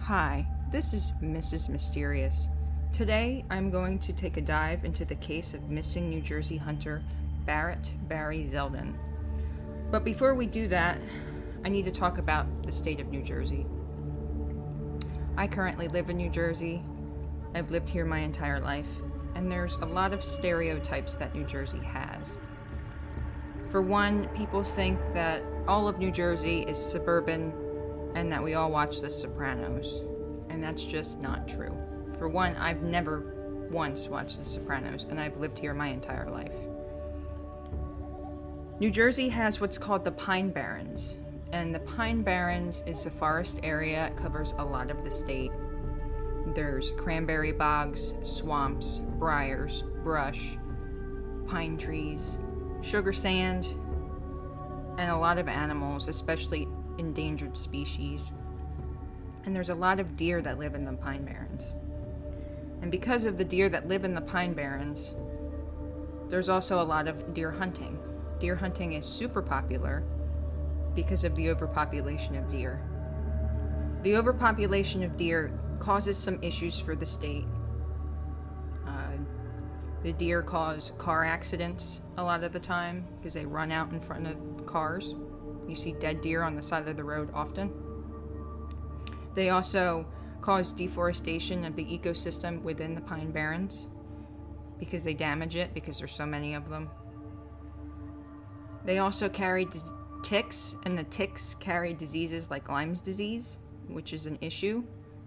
Hi, this is Mrs. Mysterious. Today I'm going to take a dive into the case of missing New Jersey hunter Barry Zeldin. But before we do that, I need to talk about the state of New Jersey. I currently live in New Jersey. I've lived here my entire life, and there's a lot of stereotypes that New Jersey has. For one, people think that all of New Jersey is suburban and that we all watch The Sopranos, and that's just not true. For one, I've never once watched The Sopranos, and I've lived here my entire life. New Jersey has what's called the Pine Barrens, and the Pine Barrens is a forest area. It covers a lot of the state. There's cranberry bogs, swamps, briars, brush, pine trees, sugar sand, and a lot of animals, especially endangered species. And there's a lot of deer that live in the Pine Barrens. And because of the deer that live in the Pine Barrens, there's also a lot of deer hunting. Deer hunting is super popular because of the overpopulation of deer. The overpopulation of deer causes some issues for the state. The deer cause car accidents a lot of the time because they run out in front of cars. You see dead deer on the side of the road often. They also cause deforestation of the ecosystem within the Pine Barrens because they damage it because there's so many of them. They also carry ticks, and the ticks carry diseases like Lyme's disease, which is an issue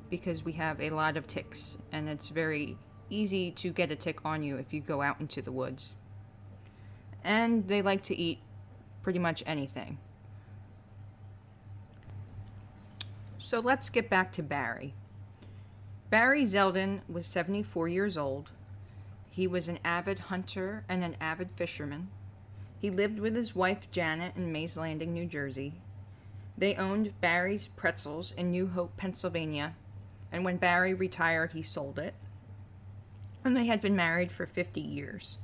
because we have a lot of ticks, and it's very easy to get a tick on you if you go out into the woods. And they like to eat pretty much anything. So let's get back to Barry. Barry Zeldin was 74 years old. He was an avid hunter and an avid fisherman. He lived with his wife Janet in Mays Landing, New Jersey. They owned Barry's Pretzels in New Hope, Pennsylvania, and when Barry retired, he sold it. And they had been married for 50 years.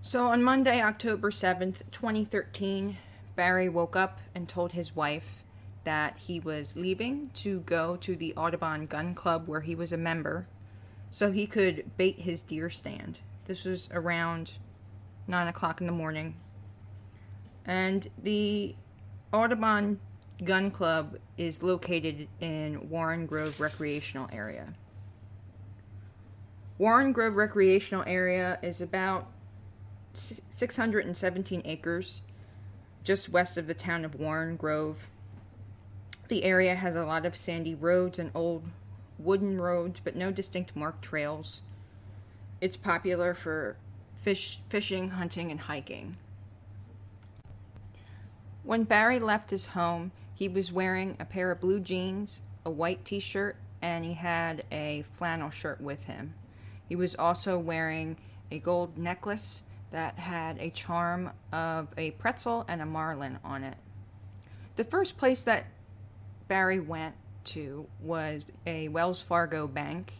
So on Monday, October 7th, 2013, Barry woke up and told his wife that he was leaving to go to the Audubon Gun Club where he was a member so he could bait his deer stand. This was around 9 o'clock in the morning. And the Audubon Gun Club is located in Warren Grove Recreational Area. Warren Grove Recreational Area is about 617 acres just west of the town of Warren Grove. The area has a lot of sandy roads and old wooden roads, but no distinct marked trails. It's popular for fishing, hunting, and hiking. When Barry left his home, he was wearing a pair of blue jeans, a white t-shirt, and he had a flannel shirt with him. He was also wearing a gold necklace that had a charm of a pretzel and a marlin on it. The first place that Barry went to was a Wells Fargo bank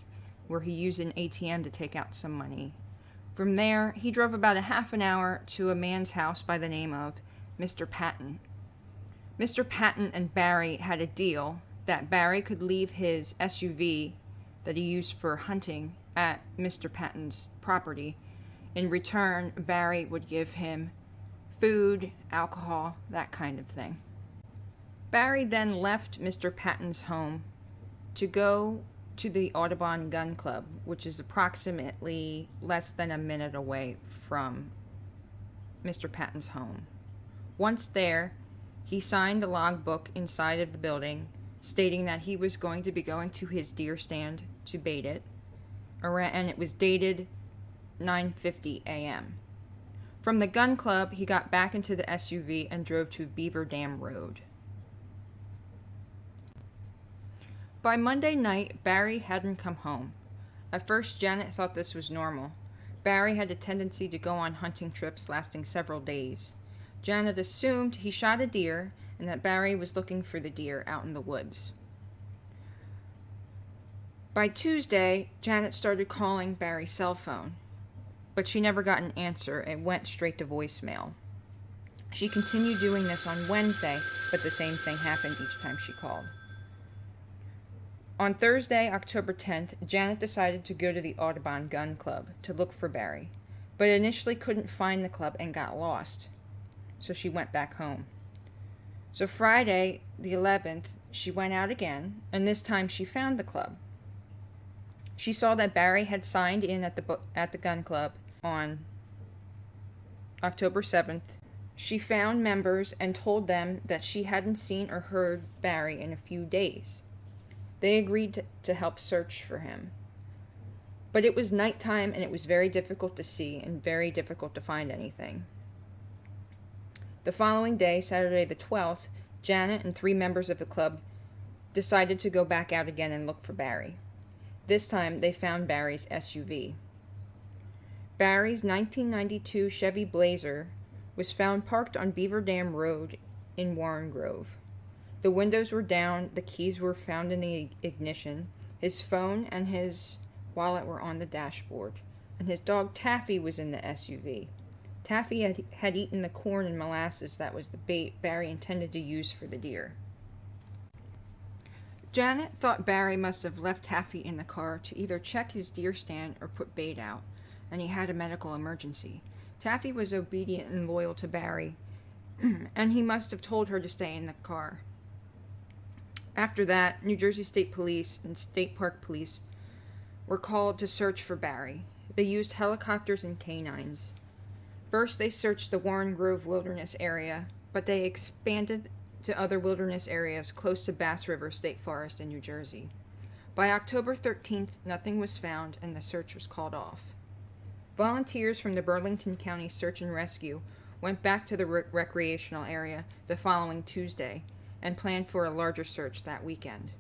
where he used an ATM to take out some money. From there, he drove about a half an hour to a man's house by the name of Mr. Patton. Mr. Patton and Barry had a deal that Barry could leave his SUV that he used for hunting at Mr. Patton's property. In return, Barry would give him food, alcohol, that kind of thing. Barry then left Mr. Patton's home to go to the Audubon Gun Club, which is approximately less than a minute away from Mr. Patton's home. Once there, he signed the logbook inside of the building, stating that he was going to be going to his deer stand to bait it, and it was dated 9:50 a.m. From the gun club, he got back into the SUV and drove to Beaver Dam Road. By Monday night, Barry hadn't come home. At first, Janet thought this was normal. Barry had a tendency to go on hunting trips lasting several days. Janet assumed he shot a deer and that Barry was looking for the deer out in the woods. By Tuesday, Janet started calling Barry's cell phone, but she never got an answer. It went straight to voicemail. She continued doing this on Wednesday, but the same thing happened each time she called. On Thursday, October 10th, Janet decided to go to the Audubon Gun Club to look for Barry, but initially couldn't find the club and got lost, so she went back home. So Friday, the 11th, she went out again, and this time she found the club. She saw that Barry had signed in at the gun club on October 7th. She found members and told them that she hadn't seen or heard Barry in a few days. They agreed to help search for him. But it was nighttime and it was very difficult to see and very difficult to find anything. The following day, Saturday the 12th, Janet and 3 members of the club decided to go back out again and look for Barry. This time they found Barry's SUV. Barry's 1992 Chevy Blazer was found parked on Beaver Dam Road in Warren Grove. The windows were down, the keys were found in the ignition, his phone and his wallet were on the dashboard, and his dog Taffy was in the SUV. Taffy had eaten the corn and molasses that was the bait Barry intended to use for the deer. Janet thought Barry must have left Taffy in the car to either check his deer stand or put bait out, and he had a medical emergency. Taffy was obedient and loyal to Barry, and he must have told her to stay in the car. After that, New Jersey State Police and State Park Police were called to search for Barry. They used helicopters and canines. First, they searched the Warren Grove Wilderness area, but they expanded to other wilderness areas close to Bass River State Forest in New Jersey. By October 13th, nothing was found and the search was called off. Volunteers from the Burlington County Search and Rescue went back to the recreational area the following Tuesday and planned for a larger search that weekend.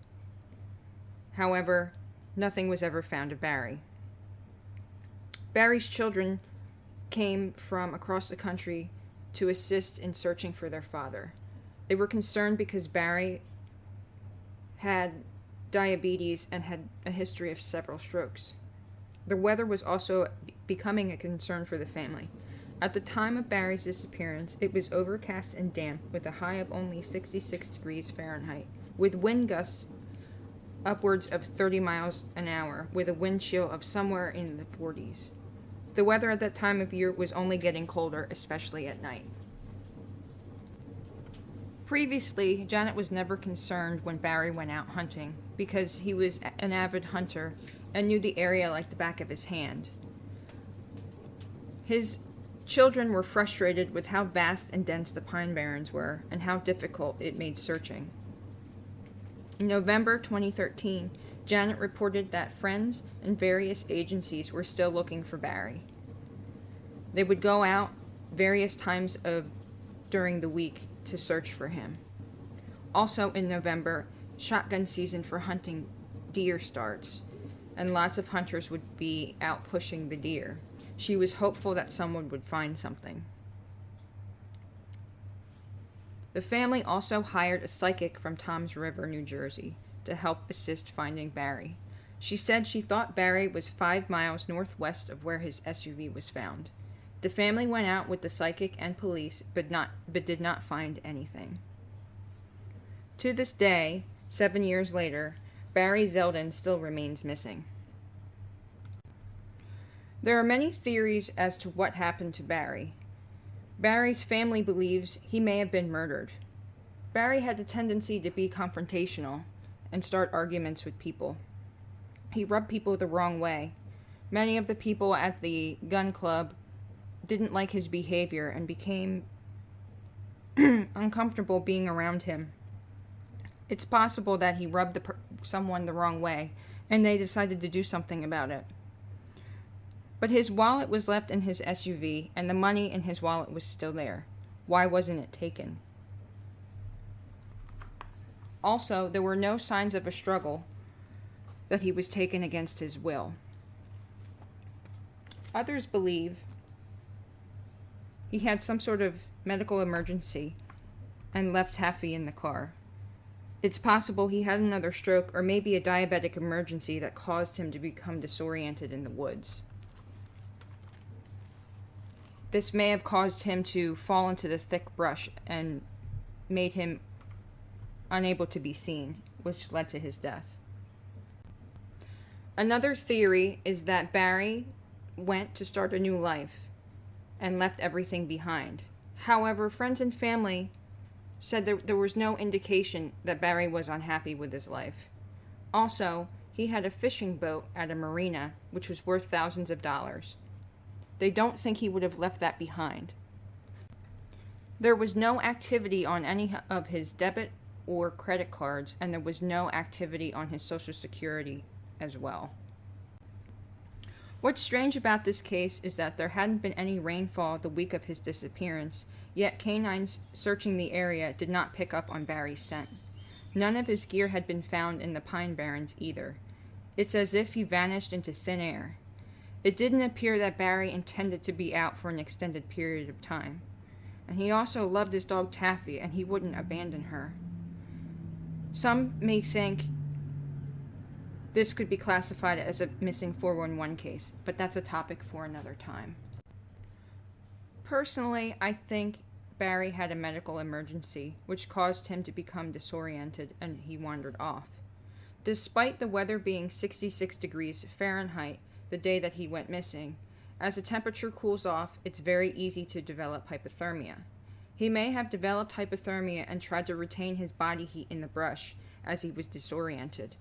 However, nothing was ever found of Barry. Barry's children came from across the country to assist in searching for their father. They were concerned because Barry had diabetes and had a history of several strokes. The weather was also becoming a concern for the family. At the time of Barry's disappearance, it was overcast and damp with a high of only 66 degrees Fahrenheit, with wind gusts upwards of 30 miles an hour, with a wind chill of somewhere in the 40s. The weather at that time of year was only getting colder, especially at night. Previously, Janet was never concerned when Barry went out hunting, because he was an avid hunter and knew the area like the back of his hand. His children were frustrated with how vast and dense the pine barrens were and how difficult it made searching. In November 2013, Janet reported that friends and various agencies were still looking for Barry. They would go out various times during the week to search for him. Also in November, shotgun season for hunting deer starts, and lots of hunters would be out pushing the deer. She was hopeful that someone would find something. The family also hired a psychic from Toms River, New Jersey, to help assist finding Barry. She said she thought Barry was 5 miles northwest of where his SUV was found. The family went out with the psychic and police, but did not find anything. To this day, 7 years later, Barry Zeldin still remains missing. There are many theories as to what happened to Barry. Barry's family believes he may have been murdered. Barry had a tendency to be confrontational and start arguments with people. He rubbed people the wrong way. Many of the people at the gun club didn't like his behavior and became uncomfortable being around him. It's possible that he rubbed someone the wrong way and they decided to do something about it. But his wallet was left in his SUV, and the money in his wallet was still there. Why wasn't it taken? Also, there were no signs of a struggle that he was taken against his will. Others believe he had some sort of medical emergency and left Taffy in the car. It's possible he had another stroke or maybe a diabetic emergency that caused him to become disoriented in the woods. This may have caused him to fall into the thick brush and made him unable to be seen, which led to his death. Another theory is that Barry went to start a new life and left everything behind. However, friends and family said there was no indication that Barry was unhappy with his life. Also, he had a fishing boat at a marina, which was worth thousands of dollars. They don't think he would have left that behind. There was no activity on any of his debit or credit cards, and there was no activity on his Social Security as well. What's strange about this case is that there hadn't been any rainfall the week of his disappearance, yet canines searching the area did not pick up on Barry's scent. None of his gear had been found in the Pine Barrens either. It's as if he vanished into thin air. It didn't appear that Barry intended to be out for an extended period of time. And he also loved his dog Taffy, and he wouldn't abandon her. Some may think this could be classified as a missing 411 case, but that's a topic for another time. Personally, I think Barry had a medical emergency, which caused him to become disoriented, and he wandered off. Despite the weather being 66 degrees Fahrenheit the day that he went missing, as the temperature cools off, it's very easy to develop hypothermia. He may have developed hypothermia and tried to retain his body heat in the brush as he was disoriented,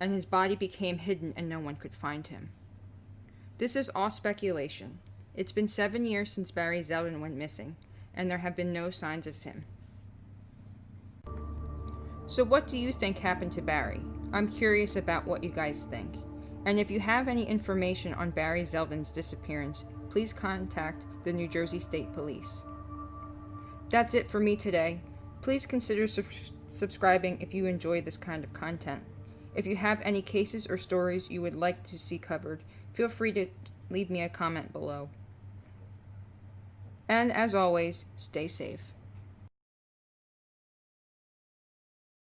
and his body became hidden and no one could find him. This is all speculation. It's been 7 years since Barry Zeldin went missing, and there have been no signs of him. So what do you think happened to Barry? I'm curious about what you guys think. And if you have any information on Barry Zeldin's disappearance, please contact the New Jersey State Police. That's it for me today. Please consider subscribing if you enjoy this kind of content. If you have any cases or stories you would like to see covered, feel free to leave me a comment below. And as always, stay safe.